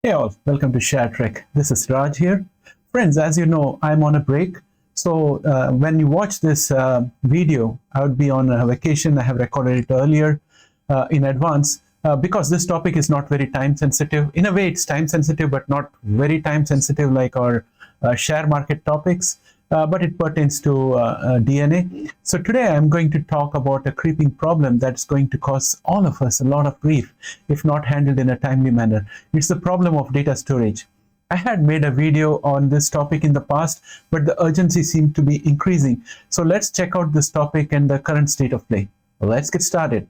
Hey all, welcome to Share Trek. This is Raj here. Friends, as you know, I'm on a break. So when you watch this video, I would be on a vacation. I have recorded it earlier in advance because this topic is not very time sensitive. In a way, it's time sensitive, but not very time sensitive like our share market topics. But it pertains to DNA. So today I'm going to talk about a creeping problem that's going to cause all of us a lot of grief if not handled in a timely manner. It's the problem of data storage. I had made a video on this topic in the past, but the urgency seemed to be increasing. So let's check out this topic and the current state of play. Let's get started.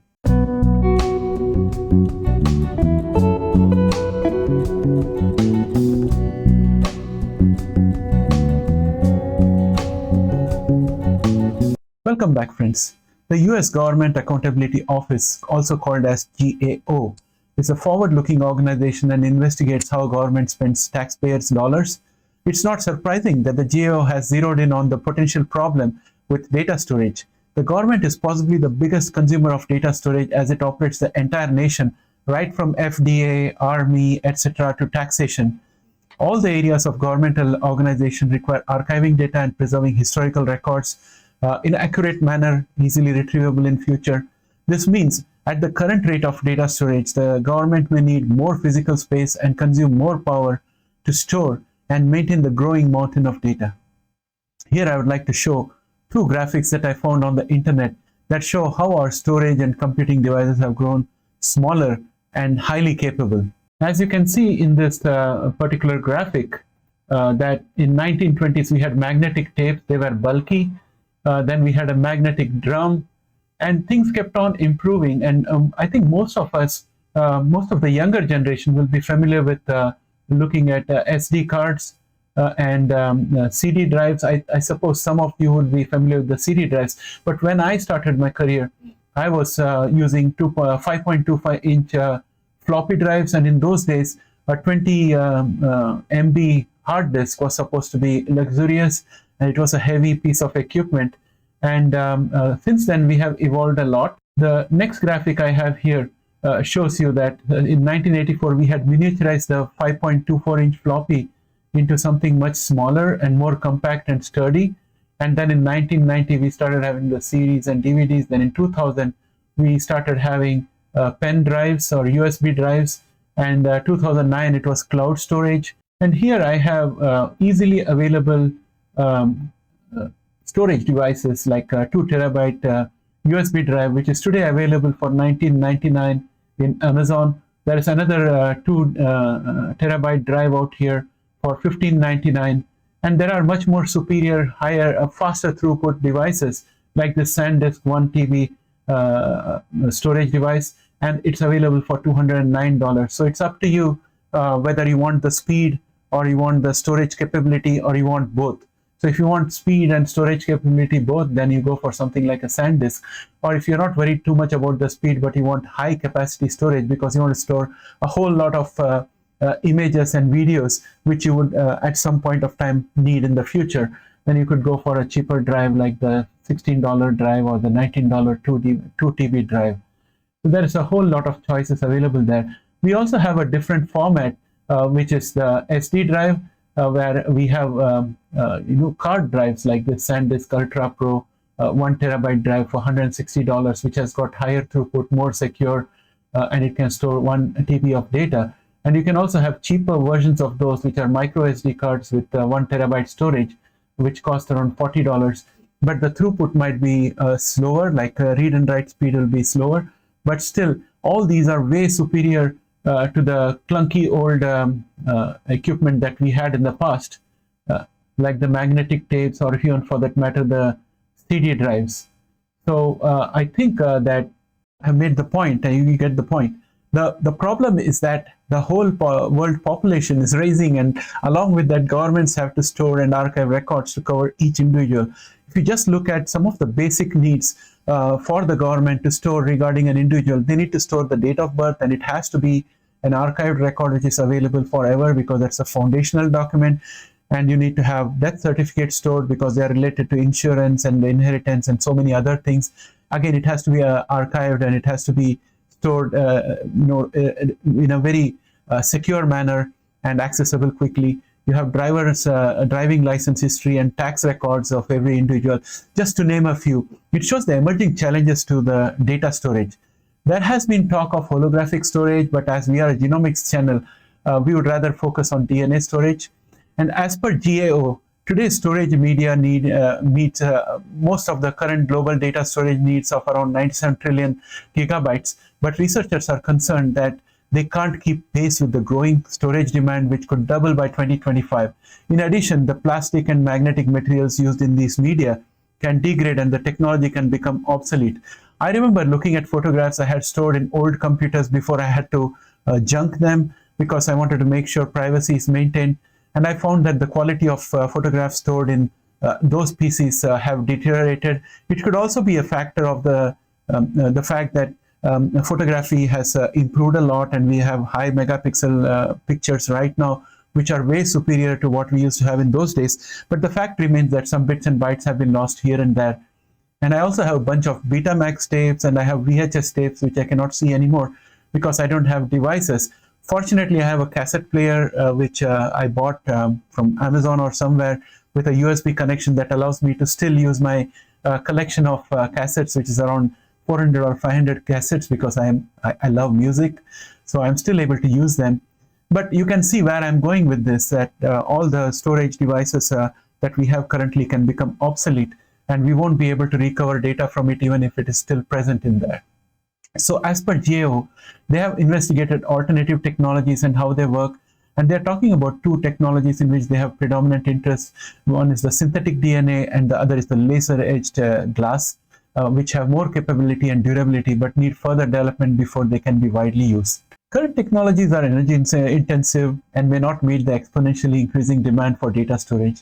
Welcome back, friends. The US Government Accountability Office, also called as GAO, is a forward-looking organization and investigates how government spends taxpayers' dollars. It's not surprising that the GAO has zeroed in on the potential problem with data storage. The government is possibly the biggest consumer of data storage as it operates the entire nation, right from FDA, Army, etc. to taxation. All the areas of governmental organization require archiving data and preserving historical records in an accurate manner, easily retrievable in future. This means at the current rate of data storage, the government may need more physical space and consume more power to store and maintain the growing mountain of data. Here I would like to show two graphics that I found on the internet that show how our storage and computing devices have grown smaller and highly capable. As you can see in this particular graphic, that in 1920s we had magnetic tapes. They were bulky. Then we had a magnetic drum, and things kept on improving. And I think most of us, most of the younger generation will be familiar with looking at SD cards and CD drives. I suppose some of you would be familiar with the CD drives. But when I started my career, I was using 5.25-inch floppy drives, and in those days, a 20 MB hard disk was supposed to be luxurious, and it was a heavy piece of equipment. And since then, we have evolved a lot. The next graphic I have here shows you that in 1984, we had miniaturized the 5.24-inch floppy into something much smaller and more compact and sturdy. And then in 1990, we started having the CDs and DVDs. Then in 2000, we started having pen drives or USB drives. And 2009, it was cloud storage. And here I have easily available storage devices like a 2 terabyte USB drive, which is today available for $19.99 in Amazon. There is another 2 terabyte drive out here for $15.99. And there are much more superior, higher, faster throughput devices like the SanDisk 1 TB storage device, and it's available for $209. So it's up to you whether you want the speed or you want the storage capability or you want both. So if you want speed and storage capability both, then you go for something like a SanDisk. Or if you're not worried too much about the speed, but you want high capacity storage because you want to store a whole lot of images and videos, which you would at some point of time need in the future, then you could go for a cheaper drive like the $16 drive or the $19 2 TB drive. So there is a whole lot of choices available there. We also have a different format, which is the SD drive, where we have card drives like the SanDisk Ultra Pro 1 terabyte drive for $160, which has got higher throughput, more secure, and it can store 1 TB of data. And you can also have cheaper versions of those, which are micro SD cards with 1 terabyte storage, which cost around $40. But the throughput might be slower, like read and write speed will be slower. But still, all these are way superior to the clunky old equipment that we had in the past, like the magnetic tapes or even for that matter, the CD drives. So I think that I have made the point, and you get the point. The problem is that the whole world population is rising, and along with that, governments have to store and archive records to cover each individual. If you just look at some of the basic needs for the government to store regarding an individual, they need to store the date of birth, and it has to be an archived record which is available forever because that's a foundational document. And you need to have death certificates stored because they are related to insurance and inheritance and so many other things. Again, it has to be archived, and it has to be stored in a very secure manner. and accessible quickly. You have driving license history and tax records of every individual, just to name a few. It shows the emerging challenges to the data storage. There has been talk of holographic storage, but as we are a genomics channel, we would rather focus on DNA storage. And as per GAO, today's storage media meets most of the current global data storage needs of around 97 trillion gigabytes. But researchers are concerned that they can't keep pace with the growing storage demand, which could double by 2025. In addition, the plastic and magnetic materials used in these media can degrade and the technology can become obsolete. I remember looking at photographs I had stored in old computers before I had to junk them because I wanted to make sure privacy is maintained. And I found that the quality of photographs stored in those PCs have deteriorated. It could also be a factor of the fact that photography has improved a lot, and we have high megapixel pictures right now, which are way superior to what we used to have in those days. But the fact remains that some bits and bytes have been lost here and there. And I also have a bunch of Betamax tapes, and I have VHS tapes, which I cannot see anymore because I don't have devices. Fortunately, I have a cassette player, which I bought from Amazon or somewhere, with a USB connection that allows me to still use my collection of cassettes, which is around 400 or 500 cassettes, because I love music. So I'm still able to use them. But you can see where I'm going with this, that all the storage devices that we have currently can become obsolete, and we won't be able to recover data from it even if it is still present in there. So as per GAO, they have investigated alternative technologies and how they work. And they're talking about two technologies in which they have predominant interest. One is the synthetic DNA, and the other is the laser-edged glass, which have more capability and durability, but need further development before they can be widely used. Current technologies are energy intensive and may not meet the exponentially increasing demand for data storage.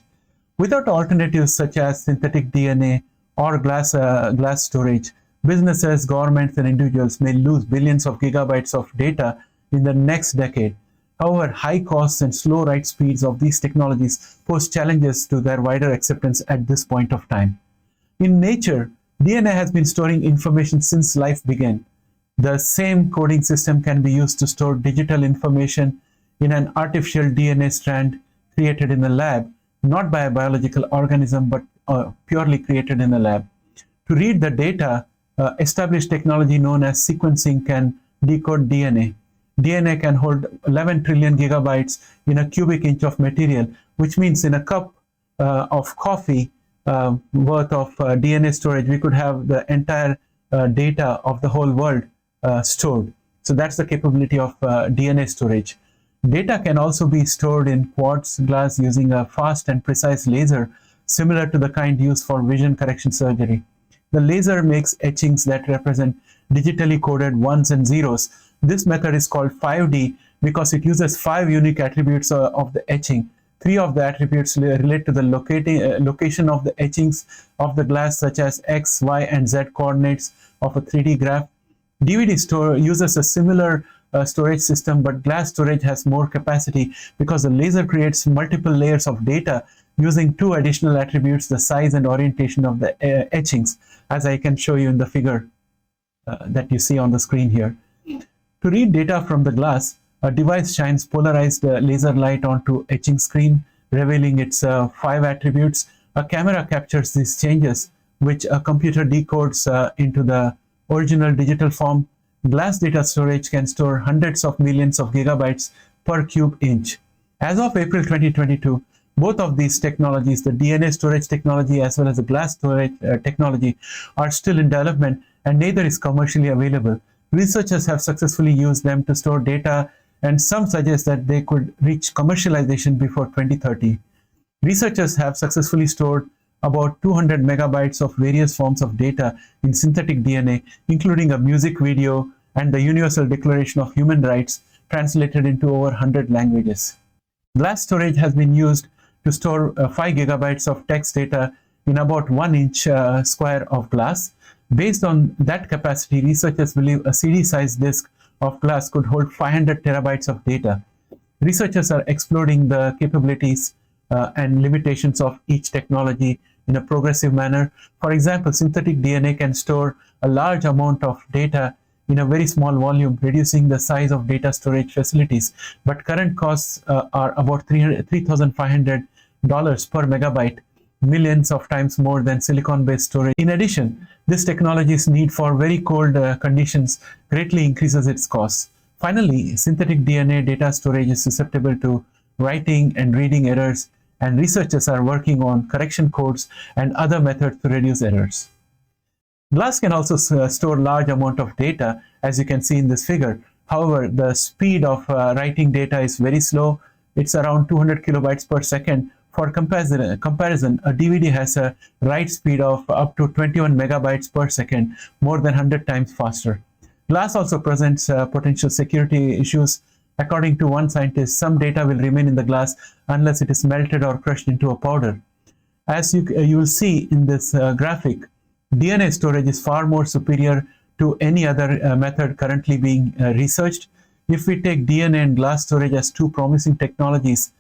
Without alternatives such as synthetic DNA or glass storage, businesses, governments, and individuals may lose billions of gigabytes of data in the next decade. However, high costs and slow write speeds of these technologies pose challenges to their wider acceptance at this point of time. In nature, DNA has been storing information since life began. The same coding system can be used to store digital information in an artificial DNA strand created in a lab, not by a biological organism, but purely created in a lab. To read the data, established technology known as sequencing can decode DNA. DNA can hold 11 trillion gigabytes in a cubic inch of material, which means in a cup of coffee worth of DNA storage, we could have the entire data of the whole world stored. So that's the capability of DNA storage. Data can also be stored in quartz glass using a fast and precise laser, similar to the kind used for vision correction surgery. The laser makes etchings that represent digitally coded ones and zeros. This method is called 5D because it uses 5 unique attributes of the etching. 3 of the attributes relate to the location of the etchings of the glass, such as X, Y, and Z coordinates of a 3D graph. DVD store uses a similar storage system, but glass storage has more capacity because the laser creates multiple layers of data using 2 additional attributes, the size and orientation of the etchings, as I can show you in the figure that you see on the screen here. To read data from the glass, a device shines polarized laser light onto etching screen, revealing its 5 attributes. A camera captures these changes, which a computer decodes into the original digital form. Glass data storage can store hundreds of millions of gigabytes per cube inch. As of April 2022, both of these technologies, the DNA storage technology as well as the glass storage technology, are still in development, and neither is commercially available. Researchers have successfully used them to store data, and some suggest that they could reach commercialization before 2030. Researchers have successfully stored about 200 megabytes of various forms of data in synthetic DNA, including a music video and the Universal Declaration of Human Rights, translated into over 100 languages. Glass storage has been used to store 5 gigabytes of text data in about 1 inch square of glass. Based on that capacity, researchers believe a CD-sized disk of glass could hold 500 terabytes of data. Researchers are exploring the capabilities and limitations of each technology in a progressive manner. For example, synthetic DNA can store a large amount of data in a very small volume, reducing the size of data storage facilities. But current costs are about $3,500 per megabyte, millions of times more than silicon-based storage. In addition, this technology's need for very cold conditions greatly increases its costs. Finally, synthetic DNA data storage is susceptible to writing and reading errors, and researchers are working on correction codes and other methods to reduce errors. Glass can also store large amount of data, as you can see in this figure. However, the speed of writing data is very slow. It's around 200 kilobytes per second. For comparison, a DVD has a write speed of up to 21 megabytes per second, more than 100 times faster. Glass also presents potential security issues. According to one scientist, some data will remain in the glass unless it is melted or crushed into a powder. As you will see in this graphic, DNA storage is far more superior to any other method currently being researched. If we take DNA and glass storage as two promising technologies,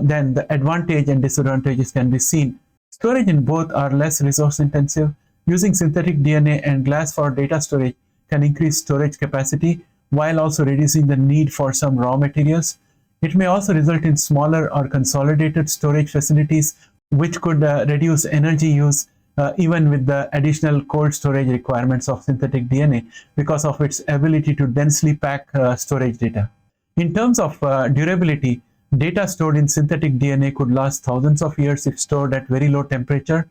then the advantage and disadvantages can be seen. Storage in both are less resource intensive. Using synthetic DNA and glass for data storage can increase storage capacity while also reducing the need for some raw materials. It may also result in smaller or consolidated storage facilities, which could reduce energy use even with the additional cold storage requirements of synthetic DNA because of its ability to densely pack storage data. In terms of durability, data stored in synthetic DNA could last thousands of years if stored at very low temperature.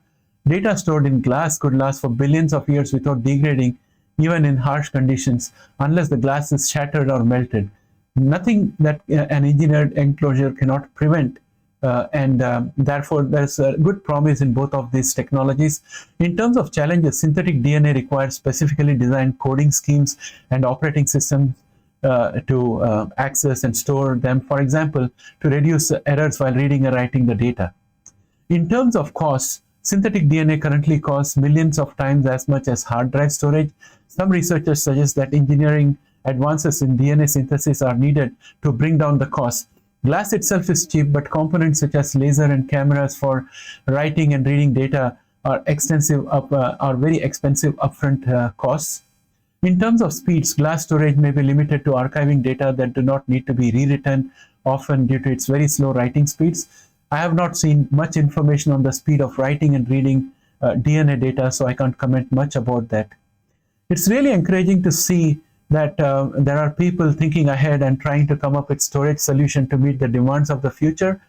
Data stored in glass could last for billions of years without degrading, even in harsh conditions, unless the glass is shattered or melted. Nothing that an engineered enclosure cannot prevent, and therefore there's a good promise in both of these technologies. In terms of challenges, synthetic DNA requires specifically designed coding schemes and operating systems to access and store them, for example, to reduce errors while reading and writing the data. In terms of costs, synthetic DNA currently costs millions of times as much as hard drive storage. Some researchers suggest that engineering advances in DNA synthesis are needed to bring down the cost. Glass itself is cheap, but components such as laser and cameras for writing and reading data are very expensive upfront costs. In terms of speeds, glass storage may be limited to archiving data that do not need to be rewritten, often due to its very slow writing speeds. I have not seen much information on the speed of writing and reading DNA data, so I can't comment much about that. It's really encouraging to see that there are people thinking ahead and trying to come up with storage solution to meet the demands of the future.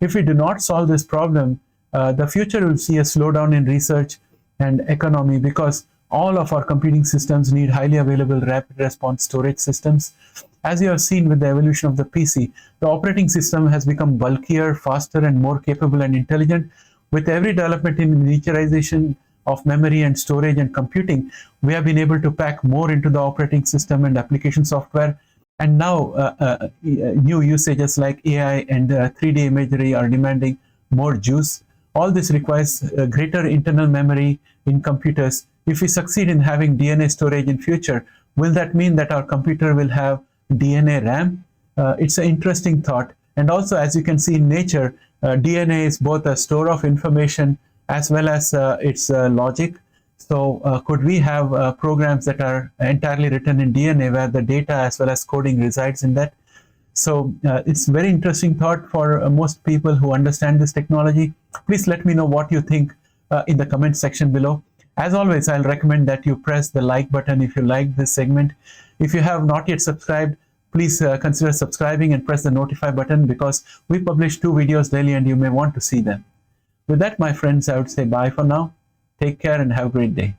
If we do not solve this problem, the future will see a slowdown in research and economy because all of our computing systems need highly available rapid response storage systems. As you have seen with the evolution of the PC, the operating system has become bulkier, faster, and more capable and intelligent. With every development in miniaturization of memory and storage and computing, we have been able to pack more into the operating system and application software. And now new usages like AI and 3D imagery are demanding more juice. All this requires greater internal memory in computers. If we succeed in having DNA storage in future, will that mean that our computer will have DNA RAM? It's an interesting thought. And also, as you can see in nature, DNA is both a store of information as well as its logic. So could we have programs that are entirely written in DNA where the data as well as coding resides in that? So it's a very interesting thought for most people who understand this technology. Please let me know what you think in the comment section below. As always, I'll recommend that you press the like button if you like this segment. If you have not yet subscribed, please consider subscribing and press the notify button because we publish 2 videos daily and you may want to see them. With that, my friends, I would say bye for now. Take care and have a great day.